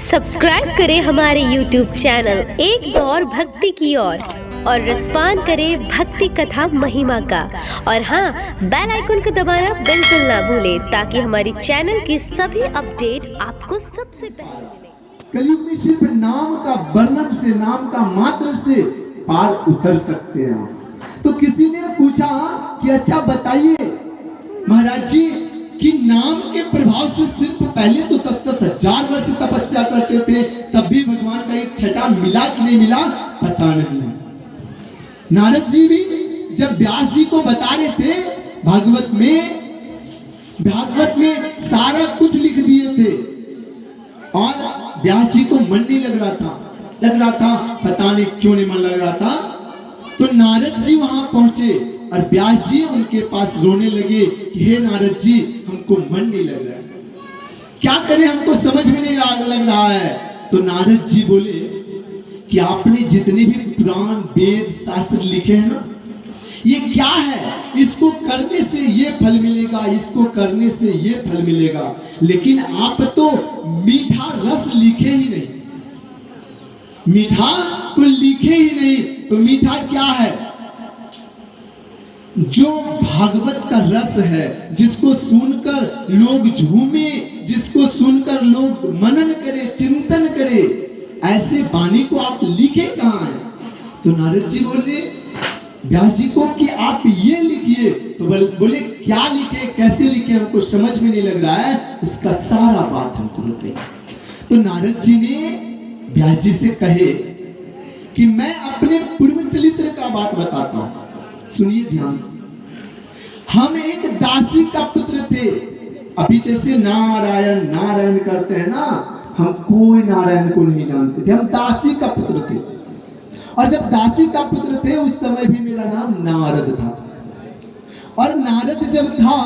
Subscribe करें हमारे YouTube channel एक दौर भक्ति की ओर और रसपान करें भक्ति कथा महिमा का। और हाँ, बेल आइकन को दबाना बिल्कुल ना भूलें ताकि हमारी चैनल की सभी अपडेट आपको सबसे पहले मिले। कलयुग में सिर्फ नाम का वर्णन से, नाम का मात्र से पार उतर सकते हैं। तो किसी ने पूछा कि अच्छा बताइए महाराज जी कि नाम के प्रभाव से सिर्फ पहले तो तब तक 1000 वर्ष तपस्या करते थे, तब भी भगवान का एक छटा मिला कि नहीं मिला पता नहीं। नारद जी भी जब व्यास जी को बता रहे थे भागवत में सारा कुछ लिख दिए थे और व्यास जी को मन नहीं लग रहा था, पता नहीं क्यों नहीं मन लग रहा था। तो नारद जी वहां पहुंचे और व्यास जी उनके पास रोने लगे कि हे नारद जी हमको मन नहीं लग रहा है, क्या करें, हमको समझ में नहीं लग रहा है। तो नारद जी बोले कि आपने जितने भी पुराण वेद शास्त्र लिखे हैं ना, ये क्या है, इसको करने से ये फल मिलेगा, इसको करने से ये फल मिलेगा, लेकिन आप तो मीठा रस लिखे ही नहीं, मीठा को लिखे ही नहीं। तो मीठा क्या है? जो भागवत का रस है, जिसको सुनकर लोग झूमे, जिसको सुनकर लोग मनन करे, चिंतन करे, ऐसे वाणी को आप लिखे कहां है? तो नारद जी बोले व्यास जी को कि आप ये लिखिए। तो बोले क्या लिखे, कैसे लिखे, हमको समझ में नहीं लग रहा है, उसका सारा बात हमको बताइए। तो नारद जी ने व्यास जी से कहे कि मैं अपने पूर्व चरित्र का बात बताता हूं, सुनिए ध्यान से। हम एक दासी का पुत्र थे। अभी जैसे नारायण नारायण करते हैं ना, हम कोई नारायण को नहीं जानते थे, हम दासी का पुत्र थे। और जब दासी का पुत्र थे उस समय भी मेरा नाम नारद था। और नारद जब था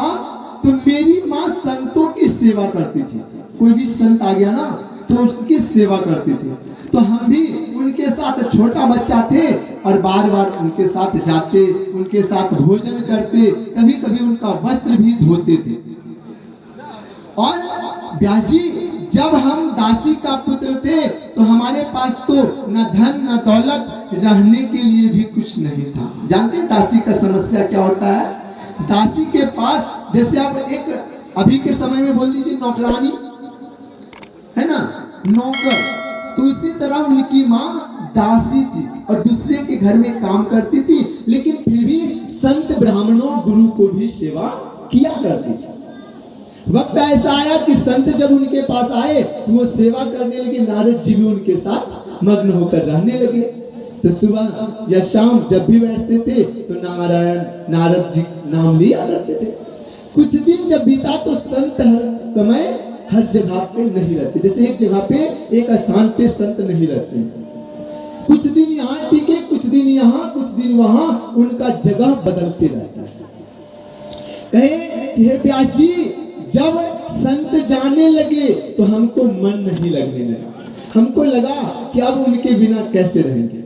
तो मेरी माँ संतों की सेवा करती थी। कोई भी संत आ गया ना तो उसकी सेवा करती थी। तो हम भी उनके साथ, छोटा बच्चा थे और बार बार उनके साथ जाते, उनके साथ भोजन करते, कभी कभी उनका वस्त्र भी धोते थे। और व्यास जी जब हम दासी का पुत्र थे तो हमारे पास तो न धन न दौलत, रहने के लिए भी कुछ नहीं था। जानते हैं दासी का समस्या क्या होता है? दासी के पास, जैसे आप एक अभी के समय में बोल दीजिए नौकरानी है ना, नौकर, तो उसी तरह उनकी माँ दासी थी और दूसरे के घर में काम करती थी, लेकिन फिर भी संत ब्राह्मणों गुरु को भी सेवा किया करती थी। वक्त ऐसा आया कि संत जब उनके पास आए तो वो सेवा करने लगे, नारद जी भी उनके साथ मग्न होकर रहने लगे। तो सुबह या शाम जब भी बैठते थे तो नारायण नारद जी नाम लिया करते थे। कुछ दिन जब बीता तो संत हर समय हर जगह पे नहीं रहते, जैसे एक जगह पे, एक स्थान पे संत नहीं रहते। कुछ दिन यहाँ टिके, कुछ दिन यहाँ, कुछ दिन वहां, उनका जगह बदलते रहता है। कहे हे व्यास जी जब संत जाने लगे तो हमको मन नहीं लगने लगा, हमको लगा कि अब उनके बिना कैसे रहेंगे,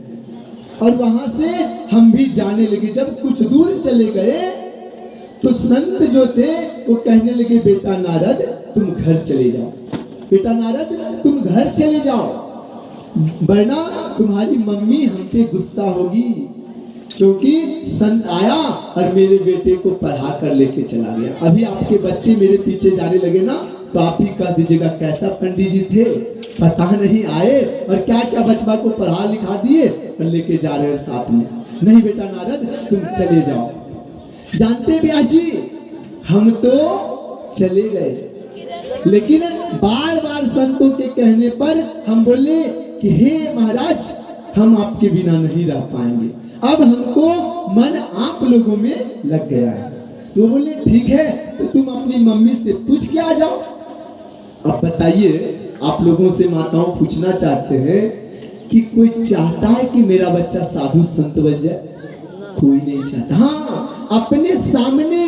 और वहां से हम भी जाने लगे। जब कुछ दूर चले गए तो संत जो थे वो कहने लगे बेटा नारद तुम घर चले जाओ, बेटा नारद तुम घर चले जाओ, वरना तुम्हारी मम्मी हमसे गुस्सा होगी, क्योंकि संत आया और मेरे बेटे को पढ़ा कर लेके चला गया। अभी आपके बच्चे मेरे पीछे जाने लगे ना तो आप ही कह दीजिएगा कैसा पंडित जी थे, पता नहीं आए और क्या क्या बचपा को पढ़ा लिखा दिए और लेके जा रहे हैं साथ में। नहीं बेटा नारद तुम चले जाओ। जानते व्यास जी हम तो चले गए, लेकिन बार बार संतों के कहने पर हम बोले कि हे महाराज हम आपके बिना नहीं रह पाएंगे, अब हमको मन आप लोगों में लग गया है। तो बोले ठीक है तो तुम अपनी मम्मी से पूछ के आ जाओ। अब बताइए, आप लोगों से माताओं पूछना चाहते हैं कि कोई चाहता है कि मेरा बच्चा साधु संत बन जाए? कोई नहीं चाहता। हाँ, अपने सामने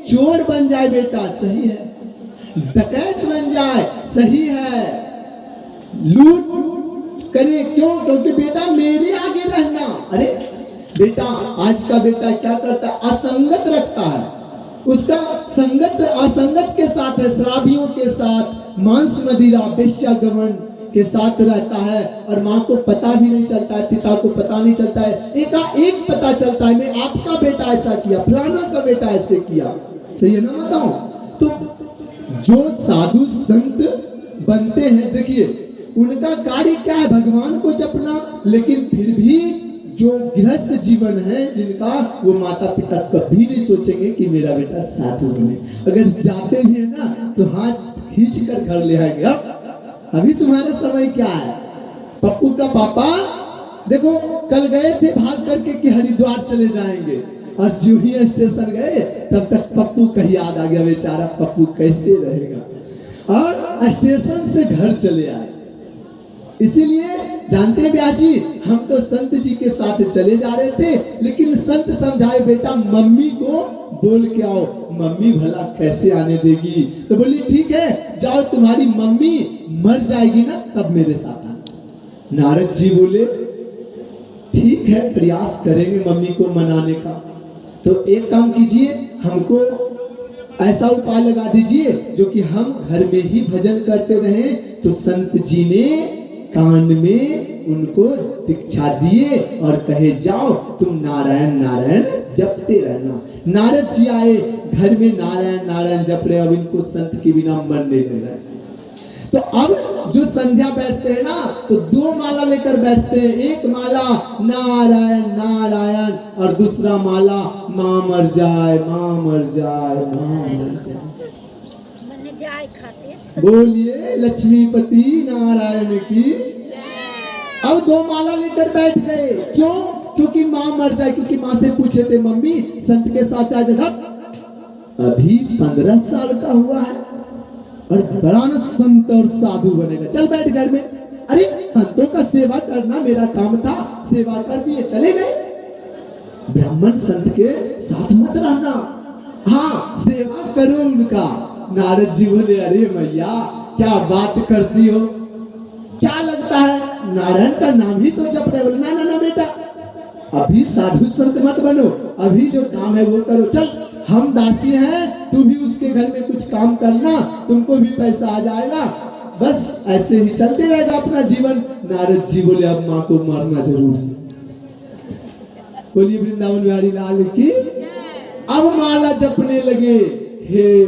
चोर बन जाए बेटा सही है, डकैत बन जाए सही है, लूट करे क्यों? क्योंकि बेटा मेरे आगे रहना। अरे बेटा आज का बेटा क्या करता है? असंगत रखता है, उसका संगत असंगत के साथ है, शराबियों के साथ, मांस मदिरा, वेश्यागमन, के साथ रहता है और माँ को पता भी नहीं चलता है, पिता को पता नहीं चलता है, एक पता चलता है मैं आपका बेटा ऐसा किया, फलाना का बेटा ऐसे किया। सही है ना बताऊं? तो जो साधु संत बनते हैं, देखिए उनका कार्य क्या है, भगवान को जपना, लेकिन फिर भी जो गृहस्थ जीवन है जिनका, वो माता पिता कभी नहीं सोचेंगे कि मेरा बेटा साधु बने। अगर जाते भी है ना तो हाथ खींच कर घर ले आएंगे। अभी तुम्हारा समय क्या है? पप्पू का पापा देखो कल गए थे भाग करके कि हरिद्वार चले जाएंगे, और जो ही स्टेशन गए तब तक पप्पू का याद आ गया, बेचारा पप्पू कैसे रहेगा, और स्टेशन से घर चले आए। इसीलिए जानते हैं ब्याह जी, हम तो संत जी के साथ चले जा रहे थे, लेकिन संत समझाए बेटा मम्मी को बोल के आओ, मम्मी भला कैसे आने देगी? तो बोली ठीक है जाओ, तुम्हारी मम्मी मर जाएगी ना तब मेरे साथ आना। नारद जी बोले ठीक है प्रयास करेंगे मम्मी को मनाने का। तो एक काम कीजिए, हमको ऐसा उपाय लगा दीजिए जो कि हम घर में ही भजन करते रहें। तो संत जी ने कान में उनको दीक्षा दिए और कहे जाओ तुम नारायण नारायण जपते रहना। नारद जी आए, घर में नारायण नारायण जप रहे, अब इनको संत के बिना मन नहीं लग रहा है। तो अब जो संध्या बैठते हैं ना तो 2 माला लेकर बैठते हैं, एक माला नारायण नारायण और दूसरा माला माँ मर जाए माँ मर जाए माँ मर जाए। बोलिए लक्ष्मीपति नारायण की। अब 2 माला लेकर बैठ गए, क्यों? क्योंकि माँ मर जाए, क्योंकि माँ से पूछे थे मम्मी संत के साथ जा जा, अभी 15 साल का हुआ है और बड़ा न संत और साधु बनेगा, चल बैठ घर में। अरे संतों का सेवा करना मेरा काम था, सेवा कर दिए चले गए। ब्राह्मण संत के साथ मत रहना, हाँ सेवा करो उनका। नारद जी बोले अरे मैया क्या बात करती हो, क्या लगता है नारायण का नाम ही तो जप रहे। बोले ना ना ना बेटा, अभी साधु संत मत बनो, अभी जो काम है वो करो, चल हम दासी हैं, तू भी उसके घर में कुछ काम करना, तुमको भी पैसा आ जाएगा, बस ऐसे ही चलते रहेगा अपना जीवन। नारद जी बोले अब माँ को मारना जरूर है। बोलिए वृंदावन बिहारी लाल की। अब माला जपने लगे, हे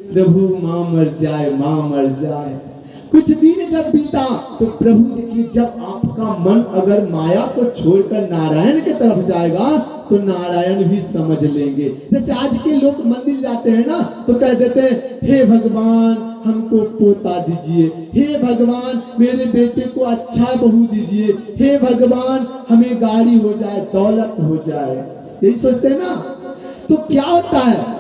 प्रभु माँ मर जाए माँ मर जाए। कुछ दिन जब बीता तो प्रभु देखिए, जब आपका मन अगर माया को छोड़कर नारायण की तरफ जाएगा तो नारायण भी समझ लेंगे। जैसे आज के लोग मंदिर जाते हैं ना तो कह देते हैं हे भगवान हमको पोता दीजिए, हे भगवान मेरे बेटे को अच्छा बहू दीजिए, हे भगवान हमें गाड़ी हो जाए दौलत हो जाए, यही सोचते हैं ना। तो क्या होता है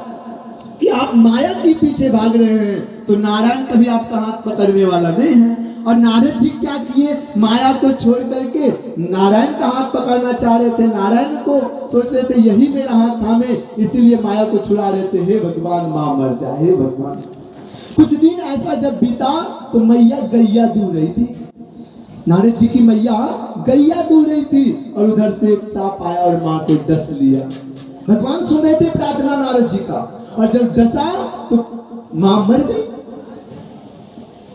कि आप माया के पीछे भाग रहे हैं तो नारायण कभी आपका हाथ पकड़ने वाला नहीं है। और नारद जी क्या किए, माया को छोड़ करके नारायण का हाथ पकड़ना चाह रहे थे, नारायण को सोच रहे थे यही मेरा हाथ थामे, इसीलिए माया को छुड़ा रहे थे, हे भगवान माँ मर जाए हे भगवान। कुछ दिन ऐसा जब बीता तो मैया गैया दूध रही थी, नारद जी की मैया गैया दूध रही थी और उधर से एक सांप आया और माँ को डस लिया। भगवान सुन रहे थे प्रार्थना नारद जी का, और जब डसा तो माँ मर गई।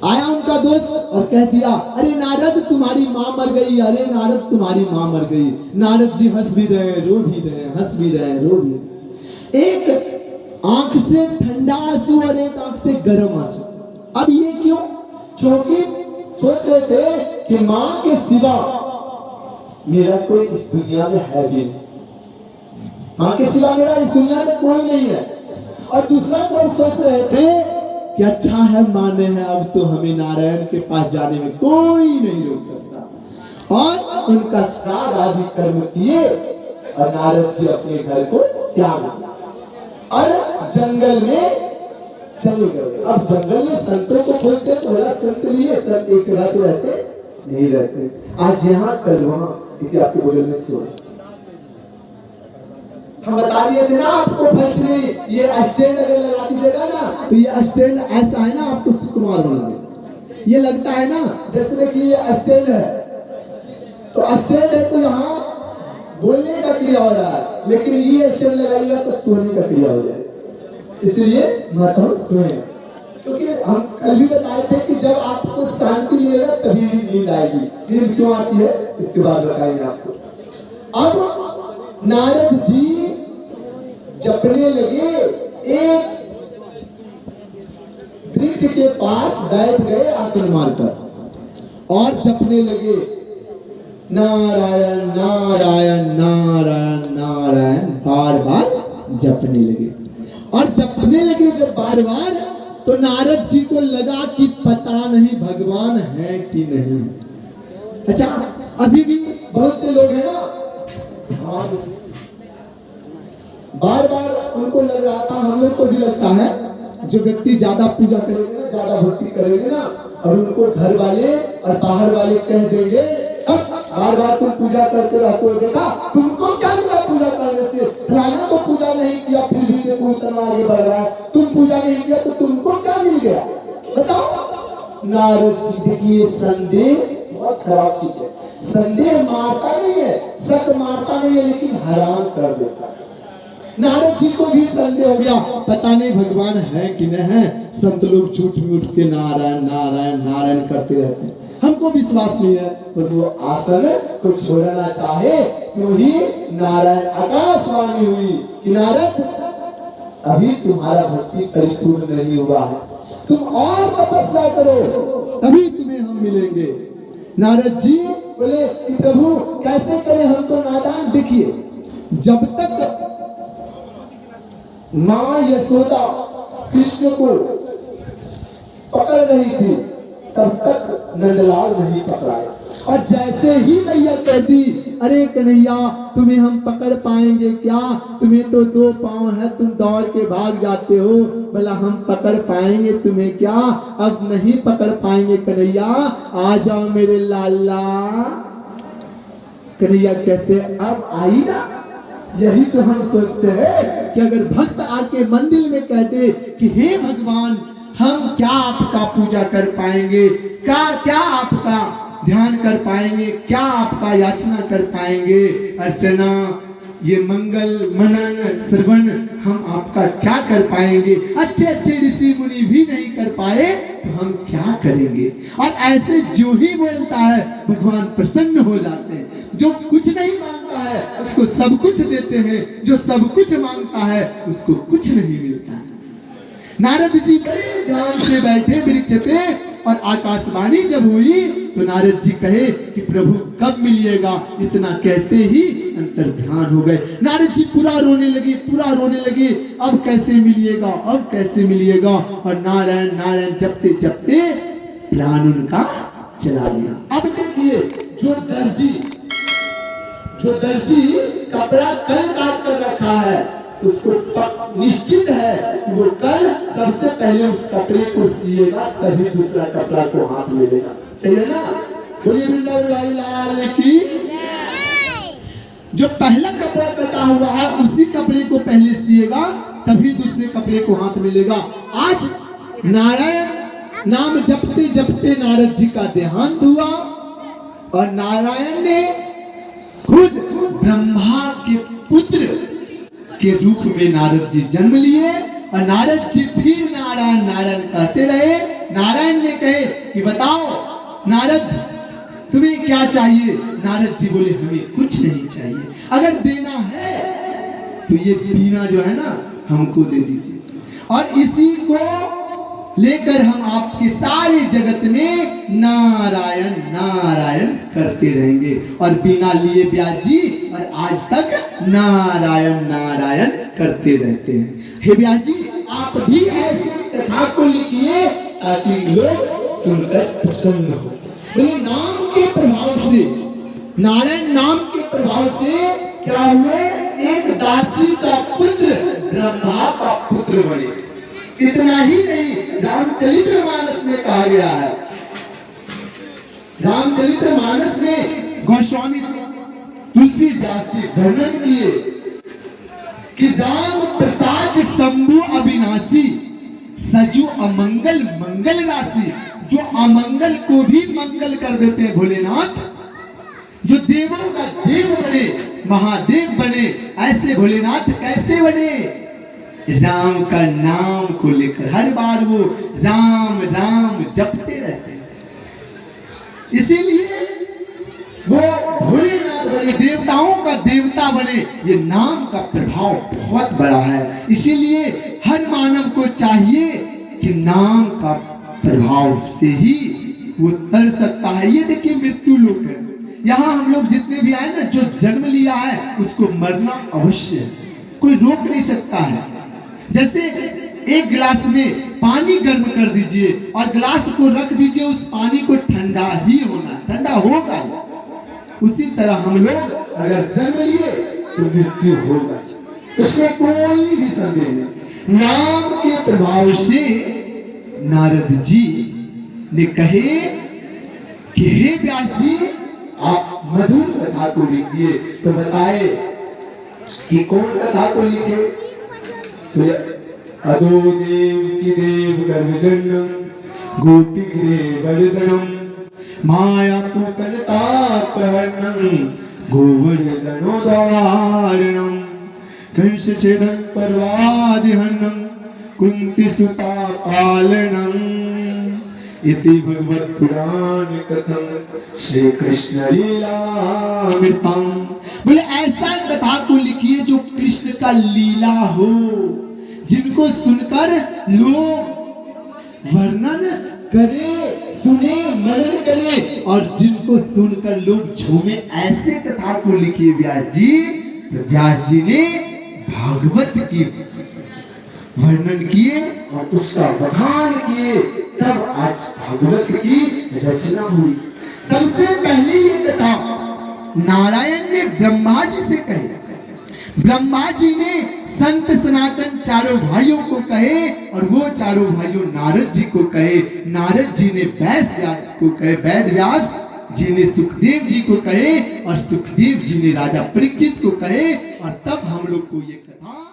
आया उनका दोस्त और कह दिया अरे नारद तुम्हारी माँ मर गई, अरे नारद तुम्हारी माँ मर गई। नारद जी हंस भी रहे रो भी रहे, हंस भी रहे रो भी रहे। एक आंख से ठंडा आंसू और एक आंख से गर्म आंसू। अब ये क्यों? क्योंकि सोच रहे थे कि माँ के सिवा मेरा कोई इस दुनिया में है भी नहीं, माँ के सिवा मेरा इस दुनिया में कोई नहीं है। और दूसरा तरफ सोच रहे थे कि अच्छा है माने हैं, अब तो हमें नारायण के पास जाने में कोई नहीं रोक सकता। और उनका श्राद्ध आदि कर्म किए और नारद जी अपने घर को त्याग दिया और जंगल में चले गए। अब जंगल में संतों को खोजते तो बड़ा संत भी है, संत एक जगह पे रहते नहीं रहते, आज यहाँ कल वहाँ, क्योंकि आपके बगल में सो हम बता दिए थे ना आपको फर्स्ट में, ये स्टैंड अगर लगा दीजिएगा ना तो ये स्टैंड ऐसा है ना आपको सुकुमार बना दे। ये लगता है ना जैसे कि ये स्टैंड है, तो स्टैंड है तो यहाँ बोलने का क्रिया हो रहा है, लेकिन ये स्टैंड लगाइएगा तो सोने का क्रिया हो जाए, इसलिए मत सोए। क्योंकि हम कल भी बताए थे कि जब आपको शांति मिलेगा तभी नींद आएगी। नींद क्यों आती है इसके बाद बताएंगे आपको। अब नारद जी जपने लगे, एक वृक्ष के पास बैठ गए आसन मारकर और जपने लगे, नारायण नारायण नारायण नारायण, बार बार जपने लगे। और जपने लगे जब बार बार, तो नारद जी को लगा कि पता नहीं भगवान है कि नहीं। अच्छा, अभी भी बहुत से लोग हैं ना, बार बार उनको लग रहा था, हम लोग को भी लगता है, जो व्यक्ति ज्यादा पूजा करेंगे ना, ज्यादा भक्ति करेंगे ना, और उनको घर वाले और बाहर वाले कह देंगे बार बार तुम पूजा करते रहते हो, देखा तुमको क्या मिला पूजा करने से, फलाना तो पूजा नहीं किया फिर भी देखो इतना आगे बढ़ रहा है, तुम पूजा नहीं किया तो तुमको क्या मिल गया बताओ। नारद जी देखिए, संदेह बहुत खराब चीज है। संदेह मारता नहीं है, शक मारता नहीं है, लेकिन हैरान कर देता है। नारद जी को भी संदेह हो गया, पता नहीं भगवान है कि नहीं है। संत लोग झूठ मूठ के नारायण नारायण नारायण करते रहते हैं, हमको विश्वास नहीं है। पर वो आसन को छोड़ना चाहे तो ही नारायण आकाशवाणी हुई कि नारद अभी तुम्हारा भक्ति परिपूर्ण नहीं हुआ है, तुम और तपस्या करो तभी तुम्हें हम मिलेंगे। नारद जी बोले कि प्रभु कैसे करें, हम तो नादान। देखिए, जब तक माँ यशोदा कृष्ण को पकड़ रही थी तब तक नंदलाल नहीं पकड़ाए, और जैसे ही मैया कहती अरे कन्हैया तुम्हें हम पकड़ पाएंगे क्या, तुम्हें तो 2 पांव है, तुम दौड़ के भाग जाते हो, भला हम पकड़ पाएंगे तुम्हें क्या, अब नहीं पकड़ पाएंगे कन्हैया, आ जाओ मेरे लाला। कन्हैया कहते अब आई ना। यही तो हम सोचते हैं कि अगर भक्त आके मंदिर में कहते कि हे भगवान हम क्या आपका पूजा कर पाएंगे, क्या आपका ध्यान कर पाएंगे, क्या आपका याचना कर पाएंगे, अर्चना ये मंगल मनन श्रवण हम आपका क्या कर पाएंगे, अच्छे अच्छे ऋषि मुनि भी नहीं कर पाए तो हम क्या करेंगे। और ऐसे जो ही बोलता है भगवान प्रसन्न हो जाते हैं। जो कुछ नहीं मांगता है उसको सब कुछ देते हैं, जो सब कुछ मांगता है उसको कुछ नहीं मिलता है। नारद जी बड़े ध्यान से बैठे वृक्ष पे, और आकाशवाणी जब हुई तो नारद जी कहे कि प्रभु कब मिलिएगा। इतना कहते ही अंतर ध्यान हो गए। नारद जी पूरा रोने लगे, अब कैसे मिलिएगा, अब कैसे मिलिएगा। और नारायण नारायण जपते जपते प्राण उनका चला गया। अब देखिए, जो दर्जी कपड़ा कल काट कर रखा है उसको निश्चित है कि वो कल सबसे पहले उस कपड़े को सिएगा, तभी दूसरा कपड़ा को हाथ में लेगा। सही है ना? बोलिए वृंदावन लाल की। जो पहला कपड़ा कटा हुआ है उसी कपड़े को पहले सिएगा, तभी दूसरे कपड़े को हाथ में लेगा। आज नारायण नाम जपते जपते नारद जी का देहांत हुआ, और नारायण ने खुद ब्रह्मा के पुत्र के रूप में नारद जी जन्म लिए, और नारद जी फिर नारायण नारायण कहते रहे। नारायण ने कहे कि बताओ नारद तुम्हें क्या चाहिए। नारद जी बोले हमें कुछ नहीं चाहिए, अगर देना है तो ये पीना जो है ना हमको दे दीजिए, और इसी को लेकर हम आपके सारे जगत में नारायण नारायण करते रहेंगे। और बिना लिए व्यास जी और आज तक नारायण नारायण करते रहते हैं। हे व्यास जी आप भी ऐसी कथा को लिखिए ताकि लोग सुनकर प्रसन्न हो। बोले नाम के प्रभाव से, नारायण नाम के प्रभाव से क्या हुए, एक दासी का पुत्र ब्रह्मा का पुत्र बने। इतना ही नहीं, रामचरितमानस में कहा गया है, रामचरितमानस में गोस्वामी तुलसीदास जी वर्णन किए कि राम प्रसाद शंभु अविनाशी, सजो अमंगल मंगल राशि। जो अमंगल को भी मंगल कर देते हैं भोलेनाथ, जो देवों का देव बने, महादेव बने, ऐसे भोलेनाथ कैसे बने। राम का नाम को लेकर हर बार वो राम राम जपते रहते हैं। इसीलिए वो भोलेनाथ बने, देवताओं का देवता बने। ये नाम का प्रभाव बहुत बड़ा है। इसीलिए हर मानव को चाहिए कि नाम का प्रभाव से ही वो तर सकता है। ये देखिए मृत्यु लोक है, यहाँ हम लोग जितने भी आए ना, जो जन्म लिया है उसको मरना अवश्य है, कोई रोक नहीं सकता है। जैसे एक गिलास में पानी गर्म कर दीजिए और गिलास को रख दीजिए, उस पानी को ठंडा ही होना, ठंडा होगा। उसी तरह हम लोग अगर जन्म लिए तो मृत्यु होगा, उसमें कोई भी संदेह नहीं। नाम के प्रभाव से नारद जी ने कहे कि हे व्यास जी, आप मधुर कथा को लिखिए। तो बताए कि कौन कथा को लिखे? तो अदो देव की देव गर्भजन्म गोपी गृह वर्धनम माया पुतलतापहरणम गोवर्धनोदाहरणम कंस छेदन पर्वादिहरणम कुंती सुता पालनम इति भगवत पुराण कथम श्री कृष्ण लीलामृतम। बोले ऐसा कथा को लिखिए जो कृष्ण का लीला हो, जिनको सुनकर लोग वर्णन करे, सुने, मनन करे और जिनको सुनकर लोग झूमे, ऐसे कथा को लिखिए व्यास जी। तो व्यास जी ने भागवत की वर्णन किए और उसका बखान किए, तब आज भागवत की रचना हुई। सबसे पहले ये कथा नारायण ने ब्रह्मा जी से कही। ब्रह्मा जी ने संत सनातन चारों भाइयों को कहे और वो चारों भाइयों नारद जी को कहे। नारद जी ने वैद व्यास को कहे, वैद व्यास जी ने सुखदेव जी को कहे और सुखदेव जी ने राजा परीक्षित को कहे। और तब हम लोग को ये कथा